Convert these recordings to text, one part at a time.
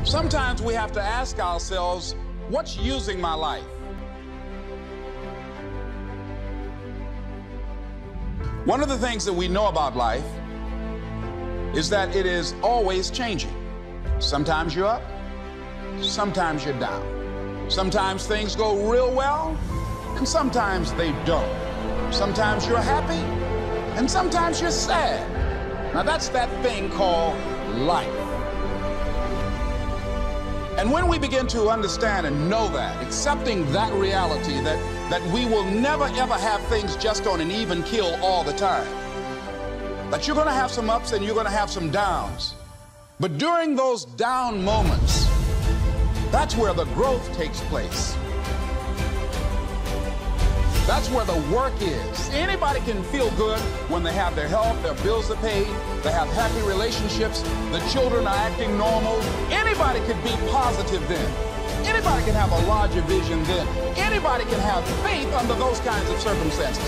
Sometimes we have to ask ourselves, what's using my life? One of the things that we know about life is that it is always changing. Sometimes you're up, sometimes you're down. Sometimes things go real well, and sometimes they don't. Sometimes you're happy, and sometimes you're sad. Now that's that thing called life. And when we begin to understand and know that, accepting that reality that we will never ever have things just on an even keel all the time, that you're going to have some ups and you're going to have some downs. But during those down moments, that's where the growth takes place. That's where the work is. Anybody can feel good when they have their health, their bills are paid, they have happy relationships, the children are acting normal. Anybody could be positive then. Anybody can have a larger vision then. Anybody can have faith under those kinds of circumstances.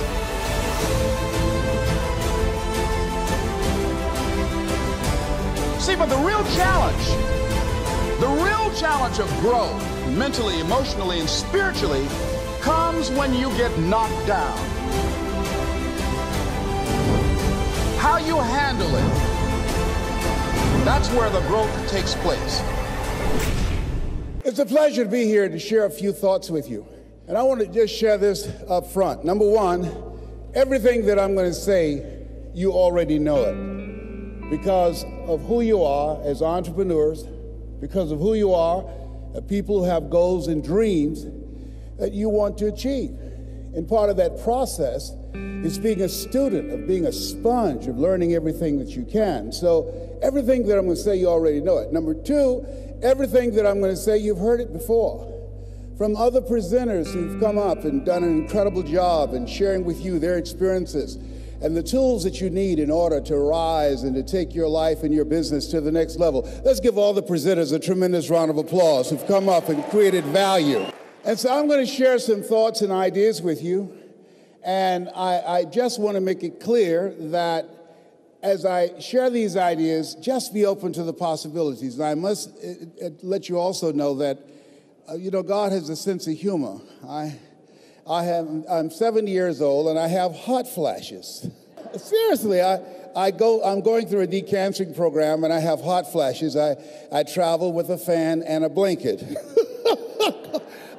See, but the real challenge of growth, mentally, emotionally, and spiritually, comes when you get knocked down. How you handle it, that's where the growth takes place. It's a pleasure to be here to share a few thoughts with you. And I want to just share this up front. Number one, everything that I'm going to say, you already know it. Because of who you are as entrepreneurs, because of who you are, people who have goals and dreams that you want to achieve. And part of that process is being a student, of being a sponge, of learning everything that you can. So everything that I'm going to say, you already know it. Number two, everything that I'm going to say, you've heard it before. From other presenters who've come up and done an incredible job in sharing with you their experiences and the tools that you need in order to rise and to take your life and your business to the next level. Let's give all the presenters a tremendous round of applause who've come up and created value. And so I'm going to share some thoughts and ideas with you. And I just want to make it clear that as I share these ideas, just be open to the possibilities. And I must let you also know that, God has a sense of humor. I'm 70 years old and I have hot flashes. Seriously, I'm going through a decancering program and I have hot flashes. I travel with a fan and a blanket.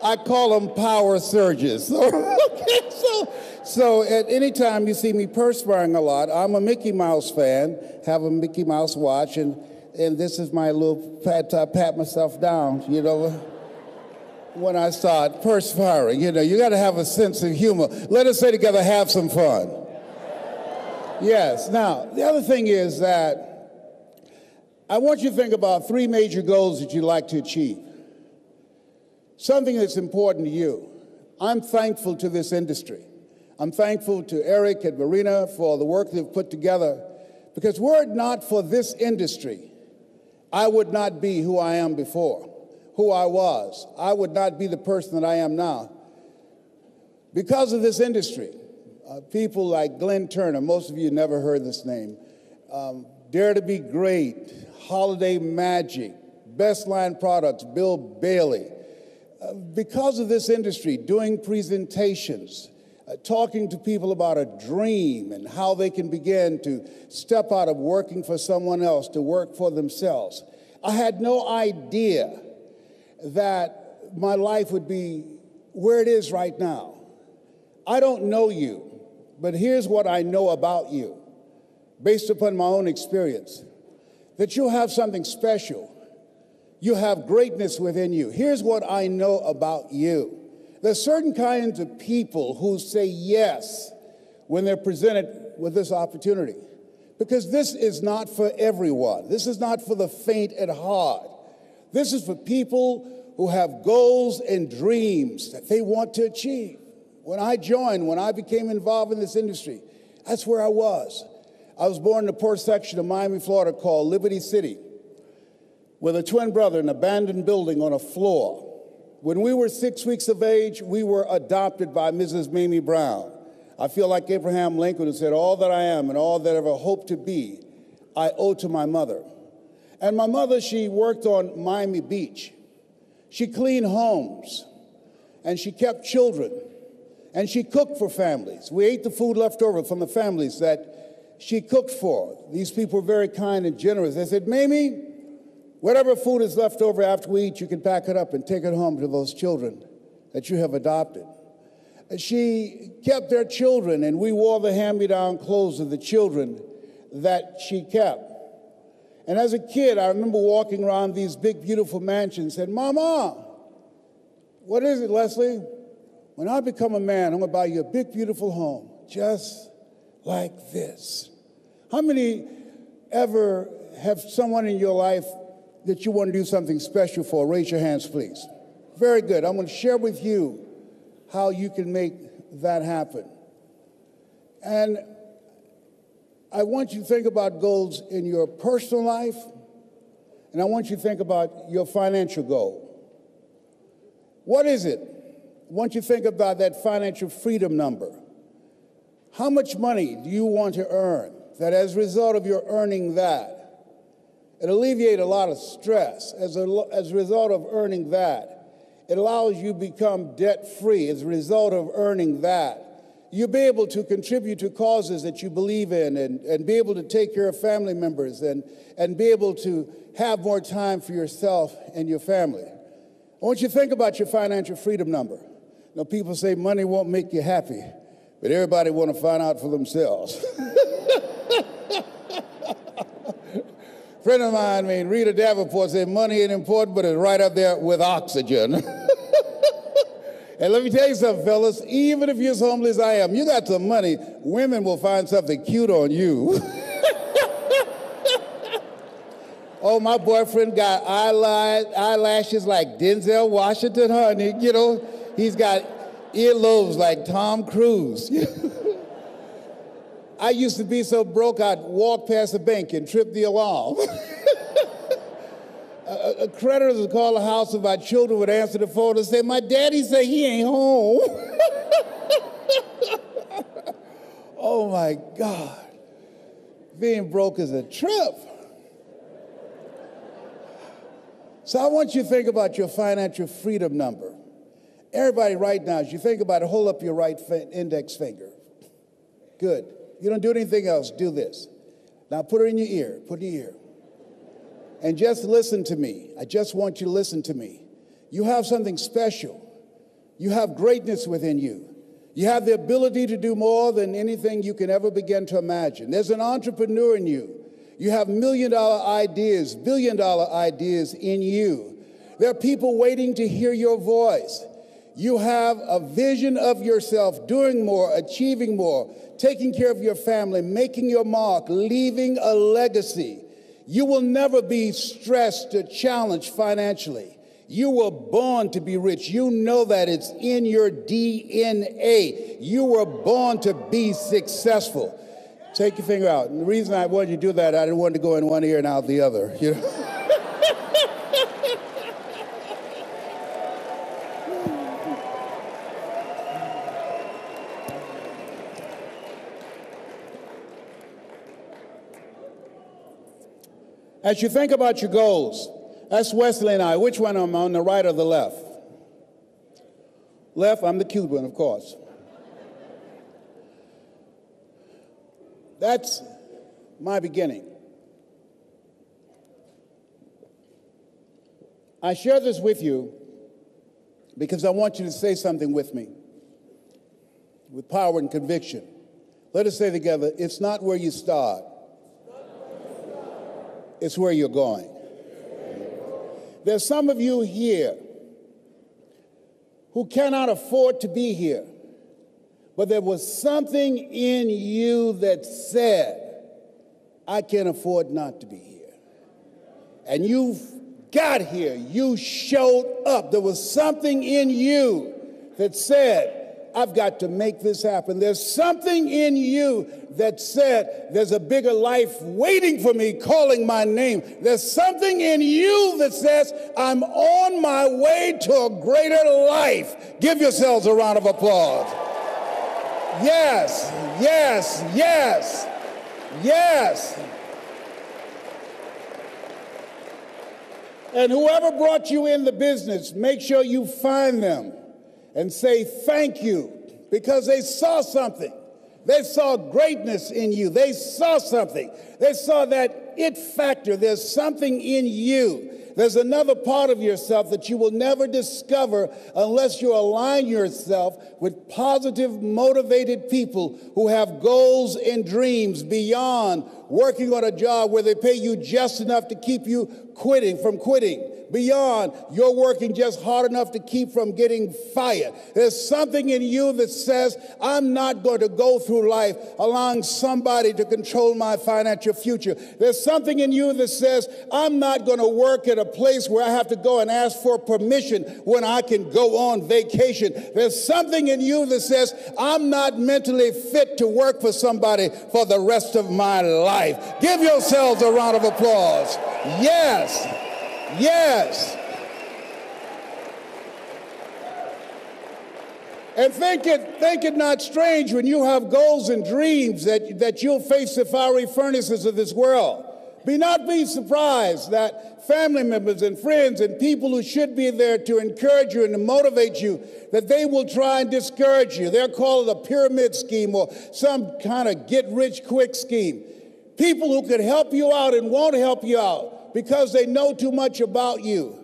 I call them power surges. Okay, so at any time you see me perspiring a lot, I'm a Mickey Mouse fan, have a Mickey Mouse watch, and this is my little pat myself down, when I start perspiring. You got to have a sense of humor. Let us say together, have some fun. Yes. Now, the other thing is that I want you to think about three major goals that you'd like to achieve. Something that's important to you. I'm thankful to this industry. I'm thankful to Eric and Marina for the work they've put together, because were it not for this industry, I would not be who I am before, who I was. I would not be the person that I am now. Because of this industry, people like Glenn Turner, most of you never heard this name, Dare to Be Great, Holiday Magic, Best Line Products, Bill Bailey. Because of this industry, doing presentations, talking to people about a dream and how they can begin to step out of working for someone else to work for themselves, I had no idea that my life would be where it is right now. I don't know you, but here's what I know about you, based upon my own experience, that you have something special. You have greatness within you. Here's what I know about you. There's certain kinds of people who say yes when they're presented with this opportunity, because this is not for everyone. This is not for the faint at heart. This is for people who have goals and dreams that they want to achieve. When I became involved in this industry, that's where I was. I was born in the poor section of Miami, Florida called Liberty City, with a twin brother in an abandoned building on a floor. When we were 6 weeks of age, we were adopted by Mrs. Mamie Brown. I feel like Abraham Lincoln, who said, all that I am and all that I ever hope to be, I owe to my mother. And my mother, she worked on Miami Beach. She cleaned homes, and she kept children, and she cooked for families. We ate the food left over from the families that she cooked for. These people were very kind and generous. They said, Mamie, whatever food is left over after we eat, you can pack it up and take it home to those children that you have adopted. She kept their children, and we wore the hand-me-down clothes of the children that she kept. And as a kid, I remember walking around these big, beautiful mansions and said, Mama, what is it, Wesley? When I become a man, I'm going to buy you a big, beautiful home, just like this. How many ever have someone in your life that you want to do something special for? Raise your hands, please. Very good. I'm going to share with you how you can make that happen. And I want you to think about goals in your personal life, and I want you to think about your financial goal. What is it? I want you to think about that financial freedom number. How much money do you want to earn that as a result of your earning that, it alleviates a lot of stress. As a result of earning that, it allows you to become debt-free. As a result of earning that, you'll be able to contribute to causes that you believe in and be able to take care of family members and be able to have more time for yourself and your family. I want you to think about your financial freedom number. You know, people say money won't make you happy, but everybody want to find out for themselves. Friend of mine, Rita Davenport, said money ain't important, but it's right up there with oxygen. And let me tell you something, fellas, even if you're as homeless as I am, you got some money, women will find something cute on you. Oh, my boyfriend got eyelashes like Denzel Washington, honey. You know, he's got earlobes like Tom Cruise. I used to be so broke, I'd walk past the bank and trip the alarm. Creditors would call the house and my children would answer the phone and say, my daddy said he ain't home. Oh my God. Being broke is a trip. So I want you to think about your financial freedom number. Everybody right now, as you think about it, hold up your right index finger. Good. You don't do anything else, do this. Now put it in your ear, put it in your ear. And just listen to me. I just want you to listen to me. You have something special. You have greatness within you. You have the ability to do more than anything you can ever begin to imagine. There's an entrepreneur in you. You have million-dollar ideas, billion-dollar ideas in you. There are people waiting to hear your voice. You have a vision of yourself doing more, achieving more, taking care of your family, making your mark, leaving a legacy. You will never be stressed or challenged financially. You were born to be rich. You know that it's in your DNA. You were born to be successful. Take your finger out. And the reason I wanted you to do that, I didn't want to go in one ear and out the other. You know? As you think about your goals, that's Wesley and I. Which one am I, on the right or the left? Left, I'm the cute one, of course. That's my beginning. I share this with you because I want you to say something with me, with power and conviction. Let us say together, it's not where you start. It's where you're going. There's some of you here who cannot afford to be here, but there was something in you that said, I can't afford not to be here. And you got here. You showed up. There was something in you that said, I've got to make this happen. There's something in you that said, there's a bigger life waiting for me, calling my name. There's something in you that says, I'm on my way to a greater life. Give yourselves a round of applause. Yes, yes, yes, yes. And whoever brought you in the business, make sure you find them and say thank you, because they saw something. They saw greatness in you. They saw something. They saw that it factor. There's something in you. There's another part of yourself that you will never discover unless you align yourself with positive, motivated people who have goals and dreams beyond working on a job where they pay you just enough to keep you from quitting, beyond you're working just hard enough to keep from getting fired. There's something in you that says, I'm not going to go through life allowing somebody to control my financial future. There's something in you that says, I'm not going to work at a place where I have to go and ask for permission when I can go on vacation. There's something in you that says, I'm not mentally fit to work for somebody for the rest of my life. Give yourselves a round of applause. Yes. Yes. And think it not strange when you have goals and dreams that you'll face the fiery furnaces of this world. Not be surprised that family members and friends and people who should be there to encourage you and to motivate you, that they will try and discourage you. They'll call it a pyramid scheme or some kind of get-rich-quick scheme. People who could help you out and won't help you out because they know too much about you.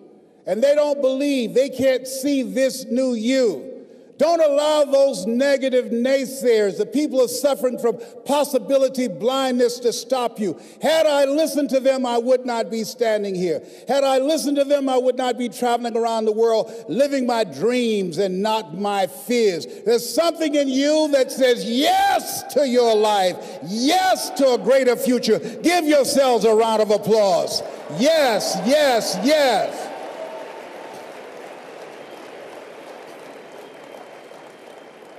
And they don't believe, they can't see this new you. Don't allow those negative naysayers, the people who are suffering from possibility blindness, to stop you. Had I listened to them, I would not be standing here. Had I listened to them, I would not be traveling around the world, living my dreams and not my fears. There's something in you that says yes to your life, yes to a greater future. Give yourselves a round of applause. Yes, yes, yes.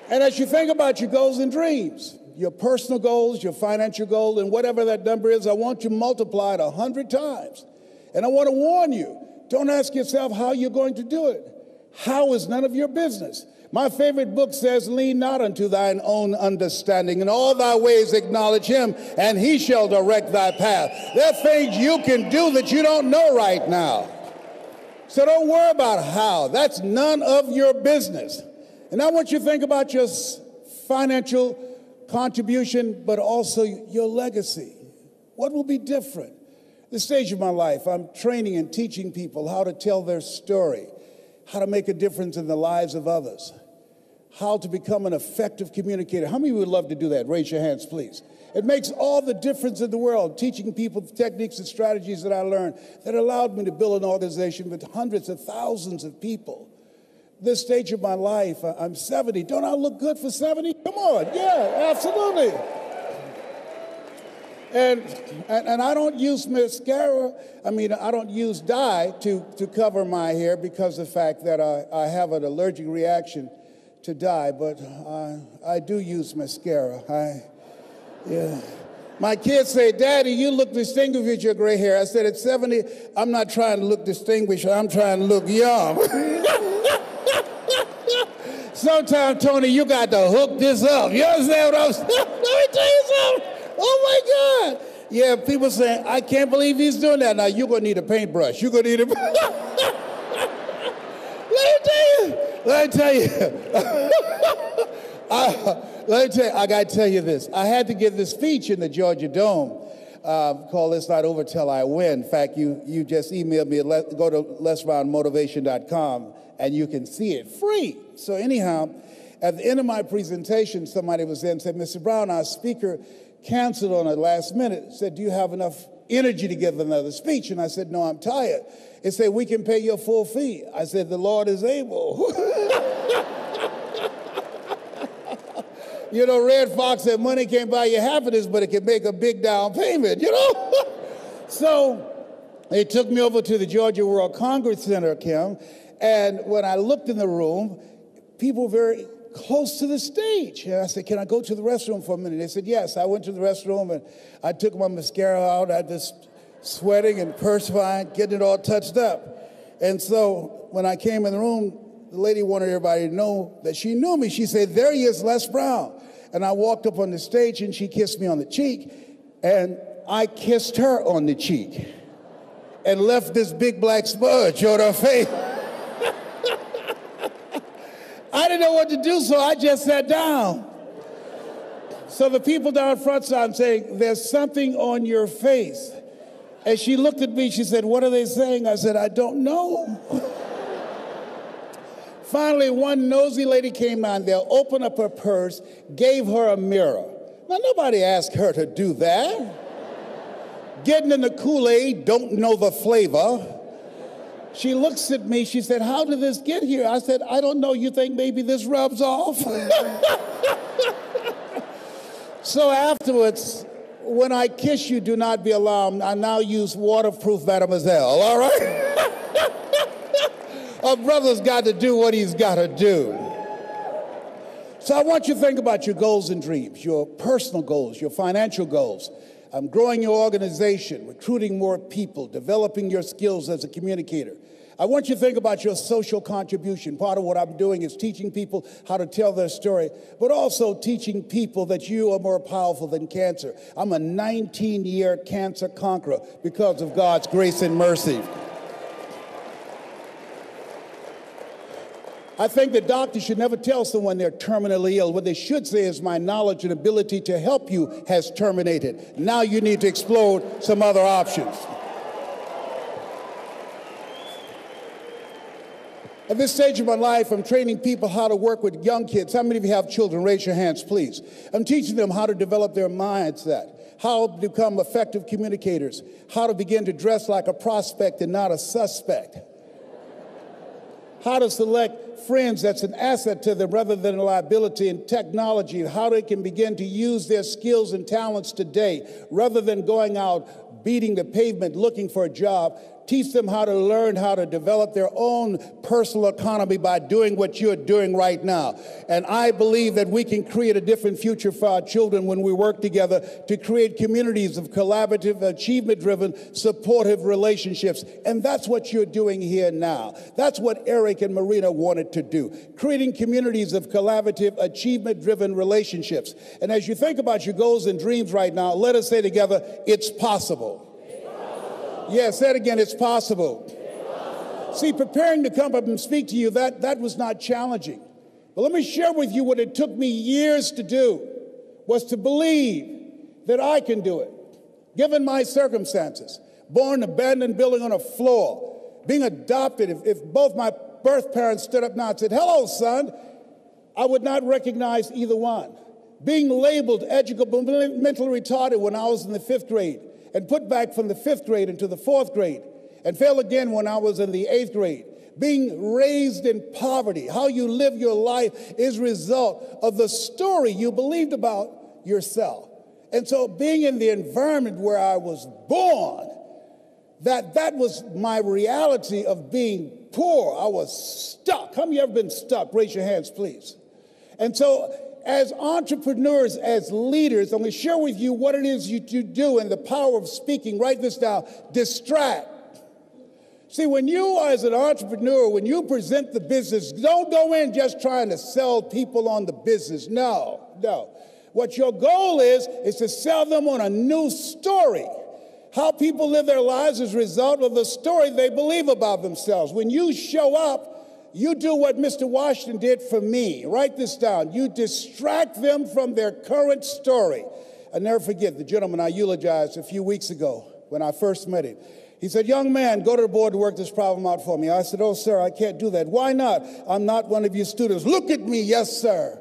And as you think about your goals and dreams, your personal goals, your financial goal, and whatever that number is, I want you multiplied 100 times. And I want to warn you, don't ask yourself how you're going to do it. How is none of your business. My favorite book says, lean not unto thine own understanding. In all thy ways acknowledge him, and he shall direct thy path. There are things you can do that you don't know right now. So don't worry about how. That's none of your business. And I want you to think about your financial contribution, but also your legacy. What will be different? This stage of my life, I'm training and teaching people how to tell their story, how to make a difference in the lives of others, how to become an effective communicator. How many of you would love to do that? Raise your hands, please. It makes all the difference in the world, teaching people the techniques and strategies that I learned that allowed me to build an organization with hundreds of thousands of people. This stage of my life, I'm 70. Don't I look good for 70? Come on, yeah, absolutely. And I don't use mascara. I don't use dye to cover my hair because of the fact that I have an allergic reaction to dye, but I do use mascara. Yeah. My kids say, Daddy, you look distinguished with your gray hair. I said, at 70, I'm not trying to look distinguished. I'm trying to look young. Sometimes, Tony, you got to hook this up. You understand what I'm saying? Let me tell you something. Oh, my God. Yeah, people saying, I can't believe he's doing that. Now, you're going to need a paintbrush. You're going to need a... Let me tell you. I got to tell you this. I had to give this speech in the Georgia Dome called It's Not Over Till I Win. In fact, you just emailed me. Go to lesroundmotivation.com and you can see it free. So anyhow, at the end of my presentation, somebody was there and said, Mr. Brown, our speaker canceled on the last minute. Said, do you have enough energy to give another speech? And I said, no, I'm tired. They said, we can pay your full fee. I said, the Lord is able. You know, Red Fox said money can't buy you happiness, but it can make a big down payment, you know? So they took me over to the Georgia World Congress Center, Kim, and when I looked in the room, people were very close to the stage. And I said, can I go to the restroom for a minute? They said, yes. I went to the restroom, and I took my mascara out. I just sweating and perspiring, getting it all touched up. And so when I came in the room, the lady wanted everybody to know that she knew me. She said, there he is, Les Brown. And I walked up on the stage, and she kissed me on the cheek, and I kissed her on the cheek. and left this big black smudge on her face. I didn't know what to do, so I just sat down. So the people down front started saying, there's something on your face. And she looked at me, she said, what are they saying? I said, I don't know. Finally, one nosy lady came down there, opened up her purse, gave her a mirror. Now, nobody asked her to do that. Getting in the Kool-Aid, don't know the flavor. She looks at me, she said, how did this get here? I said, I don't know, you think maybe this rubs off? So afterwards, when I kiss you, do not be alarmed. I now use waterproof Mademoiselle, all right? A brother's got to do what he's got to do. So I want you to think about your goals and dreams, your personal goals, your financial goals, growing your organization, recruiting more people, developing your skills as a communicator. I want you to think about your social contribution. Part of what I'm doing is teaching people how to tell their story, but also teaching people that you are more powerful than cancer. I'm a 19-year cancer conqueror because of God's grace and mercy. I think that doctors should never tell someone they're terminally ill. What they should say is, my knowledge and ability to help you has terminated. Now you need to explore some other options. At this stage of my life, I'm training people how to work with young kids. How many of you have children? Raise your hands, please. I'm teaching them how to develop their mindset, how to become effective communicators, how to begin to dress like a prospect and not a suspect, how to select friends that's an asset to them rather than a liability, in technology, how they can begin to use their skills and talents today rather than going out beating the pavement looking for a job. Teach them how to learn how to develop their own personal economy by doing what you're doing right now. And I believe that we can create a different future for our children when we work together to create communities of collaborative, achievement-driven, supportive relationships. And that's what you're doing here now. That's what Eric and Marina wanted to do, creating communities of collaborative, achievement-driven relationships. And as you think about your goals and dreams right now, let us say together, it's possible. Yes, say it again, it's possible. See, preparing to come up and speak to you, that was not challenging. But let me share with you what it took me years to do, was to believe that I can do it, given my circumstances. Born in an abandoned building on a floor, being adopted, if both my birth parents stood up now and said, hello, son, I would not recognize either one. Being labeled educably mentally retarded when I was in the 5th grade, and put back from the 5th grade into the 4th grade, and fail again when I was in the 8th grade. Being raised in poverty, how you live your life is a result of the story you believed about yourself. And so being in the environment where I was born, that was my reality of being poor. I was stuck. How many of you ever been stuck? Raise your hands, please. And so as entrepreneurs, as leaders, I'm going to share with you what it is you do and the power of speaking. Write this down. Distract. See, when you as an entrepreneur, when you present the business, don't go in just trying to sell people on the business. No. What your goal is to sell them on a new story. How people live their lives is a result of the story they believe about themselves. When you show up, you do what Mr. Washington did for me. Write this down. You distract them from their current story. I'll never forget the gentleman I eulogized a few weeks ago when I first met him. He said, young man, go to the board to work this problem out for me. I said, oh, sir, I can't do that. Why not? I'm not one of your students. Look at me. Yes, sir.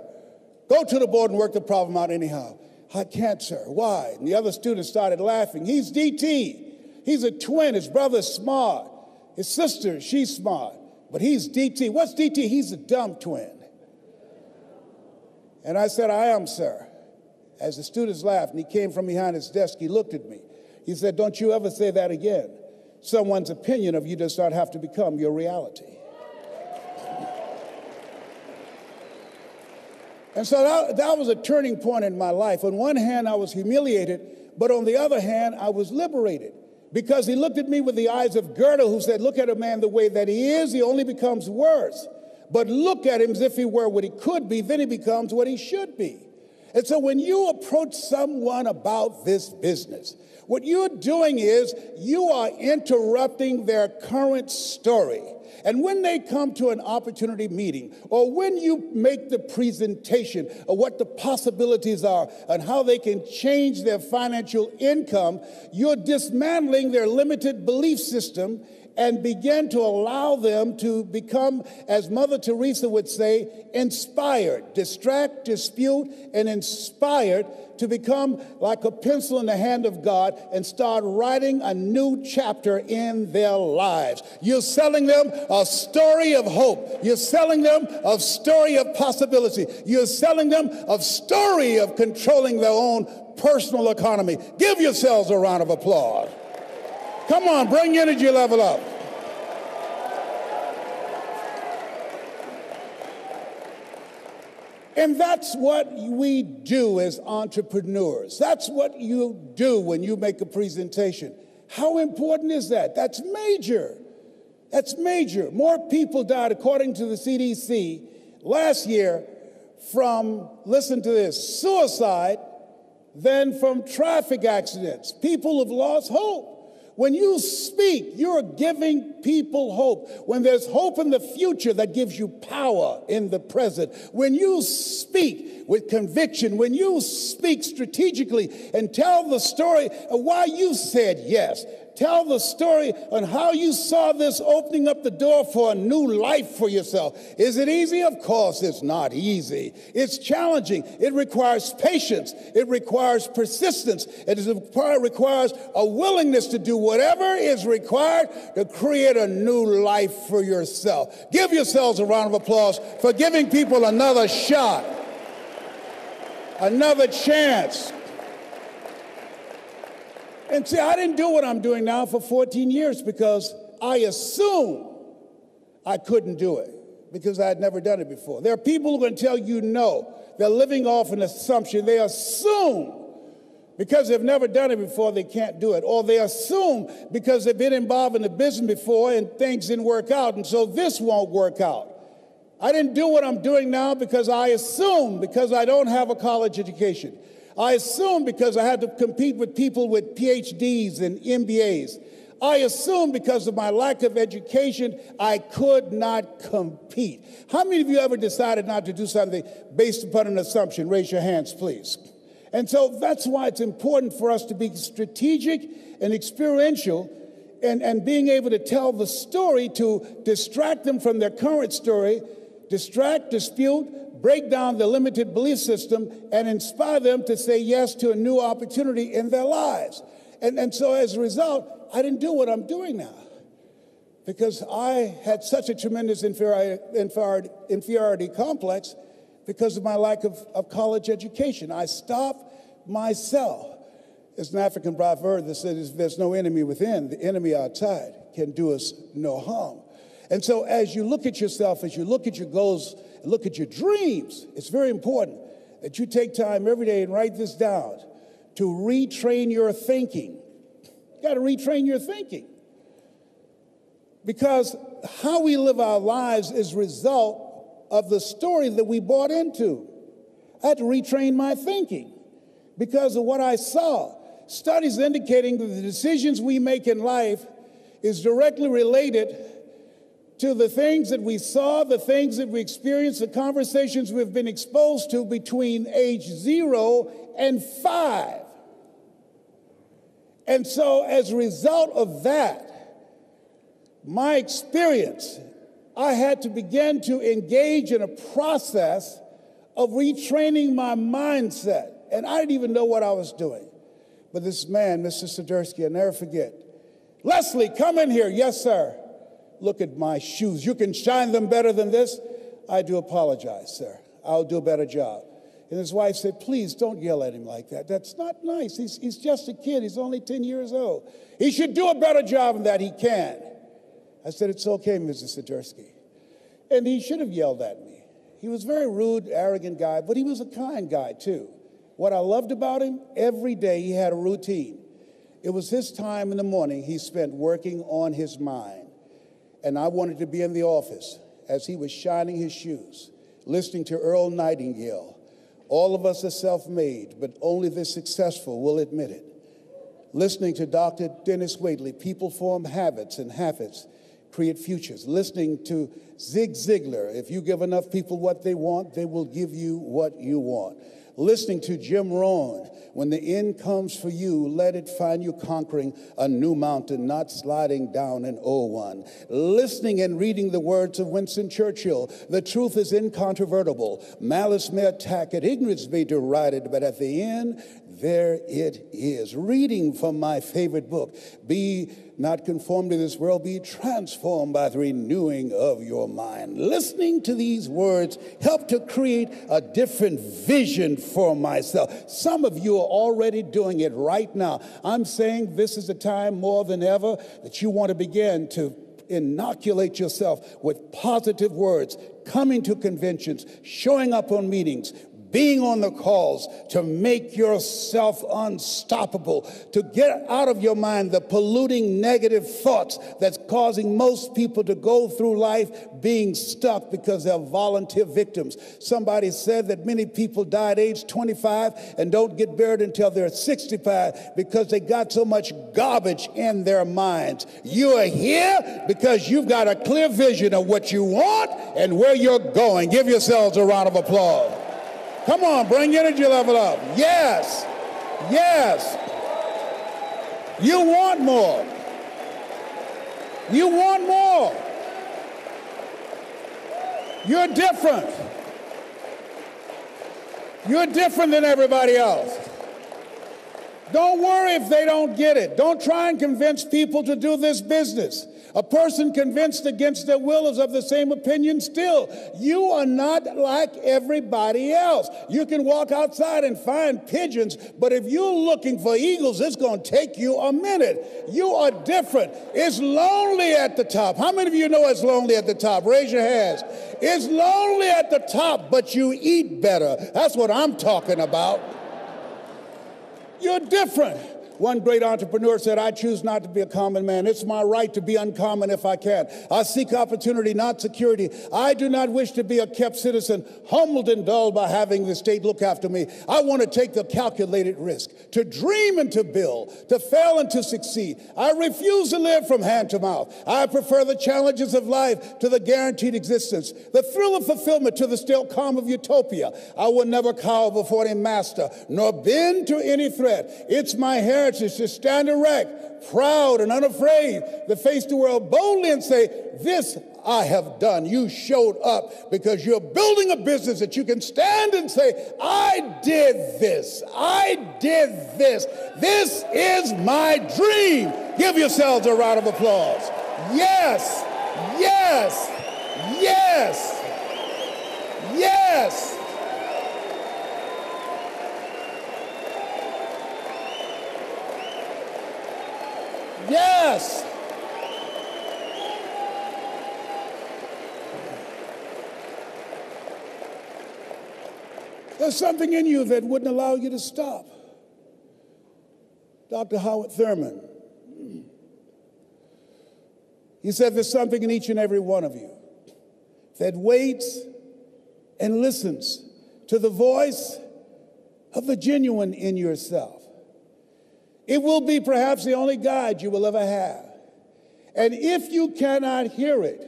Go to the board and work the problem out anyhow. I can't, sir. Why? And the other students started laughing. He's DT. He's a twin. His brother's smart. His sister, she's smart. But he's DT. What's DT? He's a dumb twin. And I said, I am, sir. As the students laughed, and he came from behind his desk, he looked at me. He said, don't you ever say that again. Someone's opinion of you does not have to become your reality. And so that was a turning point in my life. On one hand, I was humiliated, but on the other hand, I was liberated. Because he looked at me with the eyes of Goethe, who said, look at a man the way that he is, he only becomes worse. But look at him as if he were what he could be, then he becomes what he should be. And so when you approach someone about this business, what you're doing is you are interrupting their current story. And when they come to an opportunity meeting, or when you make the presentation of what the possibilities are and how they can change their financial income, you're dismantling their limited belief system and begin to allow them to become, as Mother Teresa would say, inspired. Distract, dispute, and inspired to become like a pencil in the hand of God and start writing a new chapter in their lives. You're selling them a story of hope. You're selling them a story of possibility. You're selling them a story of controlling their own personal economy. Give yourselves a round of applause. Come on, bring your energy level up. And that's what we do as entrepreneurs. That's what you do when you make a presentation. How important is that? That's major. That's major. More people died, according to the CDC, last year from, listen to this, suicide than from traffic accidents. People have lost hope. When you speak, you're giving people hope. When there's hope in the future, that gives you power in the present. When you speak with conviction, when you speak strategically and tell the story of why you said yes, tell the story on how you saw this opening up the door for a new life for yourself. Is it easy? Of course it's not easy. It's challenging. It requires patience. It requires persistence. It requires a willingness to do whatever is required to create a new life for yourself. Give yourselves a round of applause for giving people another shot, another chance. And see, I didn't do what I'm doing now for 14 years because I assumed I couldn't do it because I had never done it before. There are people who are going to tell you no. They're living off an assumption. They assume because they've never done it before, they can't do it. Or they assume because they've been involved in the business before and things didn't work out, and so this won't work out. I didn't do what I'm doing now because I assume because I don't have a college education. I assume because I had to compete with people with PhDs and MBAs. I assume because of my lack of education, I could not compete. How many of you ever decided not to do something based upon an assumption? Raise your hands, please. And so that's why it's important for us to be strategic and experiential and being able to tell the story to distract them from their current story, distract, dispute, break down the limited belief system, and inspire them to say yes to a new opportunity in their lives. And so as a result, I didn't do what I'm doing now because I had such a tremendous inferiority complex because of my lack of college education. I stopped myself. There's an African proverb that says there's no enemy within, the enemy outside can do us no harm. And so as you look at yourself, as you look at your goals, look at your dreams, it's very important that you take time every day and write this down to retrain your thinking. You got to retrain your thinking. Because how we live our lives is a result of the story that we bought into. I had to retrain my thinking because of what I saw. Studies indicating that the decisions we make in life is directly related to the things that we saw, the things that we experienced, the conversations we've been exposed to between age 0 and 5. And so as a result of that, my experience, I had to begin to engage in a process of retraining my mindset. And I didn't even know what I was doing. But this man, Mr. Sidursky, I'll never forget. Wesley, come in here. Yes, sir. Look at my shoes. You can shine them better than this? I do apologize, sir. I'll do a better job. And his wife said, please don't yell at him like that. That's not nice. He's just a kid. He's only 10 years old. He should do a better job than that. He can. I said, it's okay, Mrs. Sidursky. And he should have yelled at me. He was a very rude, arrogant guy, but he was a kind guy, too. What I loved about him, every day he had a routine. It was his time in the morning he spent working on his mind. And I wanted to be in the office as he was shining his shoes, listening to Earl Nightingale, All of us are self-made, but only the successful will admit it. Listening to Dr. Dennis Waitley, people form habits, and habits create futures. Listening to Zig Ziglar, if you give enough people what they want, they will give you what you want. Listening to Jim Rohn, when the end comes for you, let it find you conquering a new mountain, not sliding down an old one. Listening and reading the words of Winston Churchill, the truth is incontrovertible. Malice may attack it, ignorance may deride it, but at the end, there it is. Reading from my favorite book, Be Not Conformed to This World, Be Transformed by the Renewing of Your Mind. Listening to these words help to create a different vision for myself. Some of you are already doing it right now. I'm saying this is a time more than ever that you want to begin to inoculate yourself with positive words, coming to conventions, showing up on meetings, being on the calls, to make yourself unstoppable, to get out of your mind the polluting negative thoughts that's causing most people to go through life being stuck because they're volunteer victims. Somebody said that many people die at age 25 and don't get buried until they're 65 because they got so much garbage in their minds. You are here because you've got a clear vision of what you want and where you're going. Give yourselves a round of applause. Come on, bring your energy level up. Yes, yes. You want more. You want more. You're different. You're different than everybody else. Don't worry if they don't get it. Don't try and convince people to do this business. A person convinced against their will is of the same opinion still. You are not like everybody else. You can walk outside and find pigeons, but if you're looking for eagles, it's going to take you a minute. You are different. It's lonely at the top. How many of you know it's lonely at the top? Raise your hands. It's lonely at the top, but you eat better. That's what I'm talking about. You're different. One great entrepreneur said, I choose not to be a common man. It's my right to be uncommon if I can. I seek opportunity, not security. I do not wish to be a kept citizen, humbled and dulled by having the state look after me. I want to take the calculated risk, to dream and to build, to fail and to succeed. I refuse to live from hand to mouth. I prefer the challenges of life to the guaranteed existence, the thrill of fulfillment to the still calm of utopia. I will never cower before any master, nor bend to any threat. It's my heritage to stand erect, proud and unafraid, to face the world boldly and say, this I have done. You showed up because you're building a business that you can stand and say, I did this. I did this. This is my dream. Give yourselves a round of applause. Yes, yes, yes, yes. Yes. There's something in you that wouldn't allow you to stop. Dr. Howard Thurman, he said there's something in each and every one of you that waits and listens to the voice of the genuine in yourself. It will be perhaps the only guide you will ever have. And if you cannot hear it,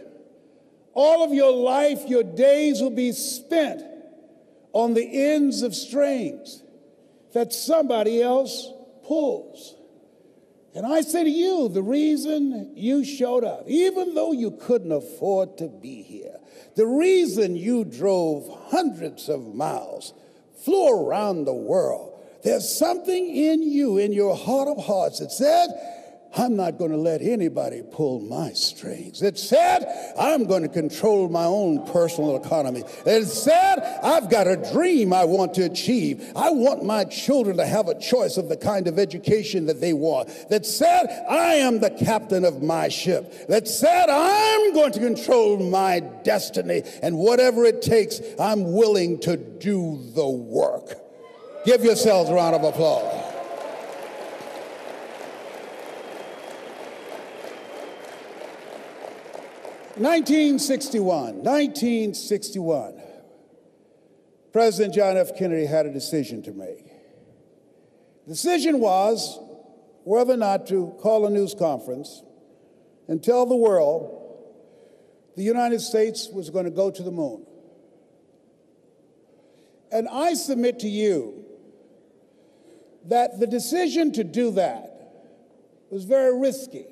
all of your life, your days will be spent on the ends of strings that somebody else pulls. And I say to you, the reason you showed up, even though you couldn't afford to be here, the reason you drove hundreds of miles, flew around the world, there's something in you, in your heart of hearts, that said, I'm not going to let anybody pull my strings. It said, I'm going to control my own personal economy. It said, I've got a dream I want to achieve. I want my children to have a choice of the kind of education that they want. That said, I am the captain of my ship. That said, I'm going to control my destiny. And whatever it takes, I'm willing to do the work. Give yourselves a round of applause. '61. President John F. Kennedy had a decision to make. The decision was whether or not to call a news conference and tell the world the United States was going to go to the moon. And I submit to you that the decision to do that was very risky.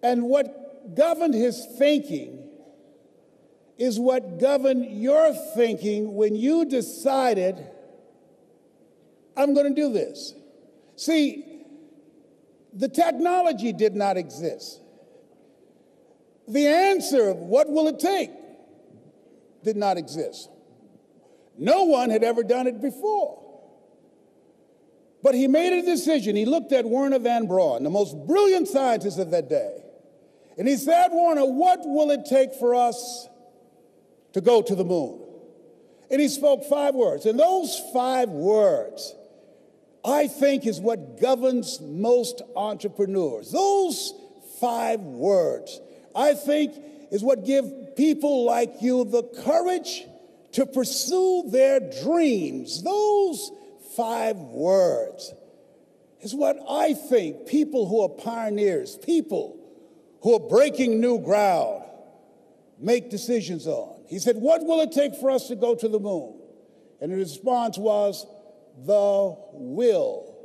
And what governed his thinking is what governed your thinking when you decided, I'm going to do this. See, the technology did not exist. The answer of what will it take did not exist. No one had ever done it before. But he made a decision. He looked at Werner von Braun, the most brilliant scientist of that day, and he said, Werner, what will it take for us to go to the moon? And he spoke 5 words. And those 5 words, I think, is what governs most entrepreneurs. Those 5 words, I think, is what give people like you the courage to pursue their dreams. Those 5 words is what I think people who are pioneers, people who are breaking new ground, make decisions on. He said, what will it take for us to go to the moon? And the response was, the will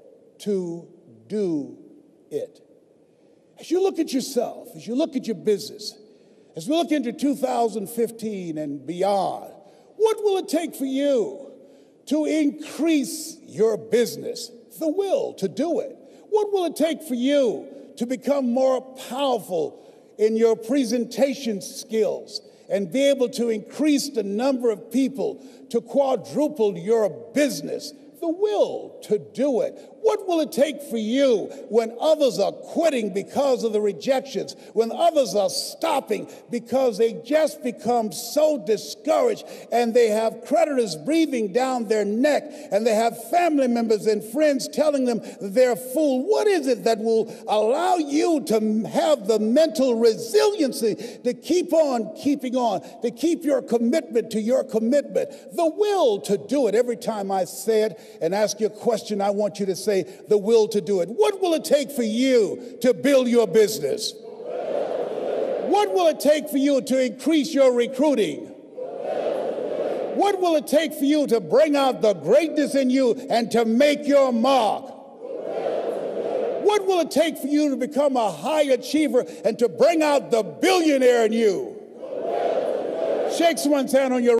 to do it. As you look at yourself, as you look at your business, as we look into 2015 and beyond, what will it take for you to increase your business? The will to do it. What will it take for you to become more powerful in your presentation skills and be able to increase the number of people, to quadruple your business? The will to do it. What will it take for you when others are quitting because of the rejections, when others are stopping because they just become so discouraged and they have creditors breathing down their neck and they have family members and friends telling them they're a fool? What is it that will allow you to have the mental resiliency to keep on keeping on, to keep your commitment to your commitment? The will to do it. Every time I say it and ask you a question, I want you to say, the will to do it. What will it take for you to build your business? What will it take for you to increase your recruiting? What will it take for you to bring out the greatness in you and to make your mark? What will it take for you to become a high achiever and to bring out the billionaire in you? Shake someone's hand on your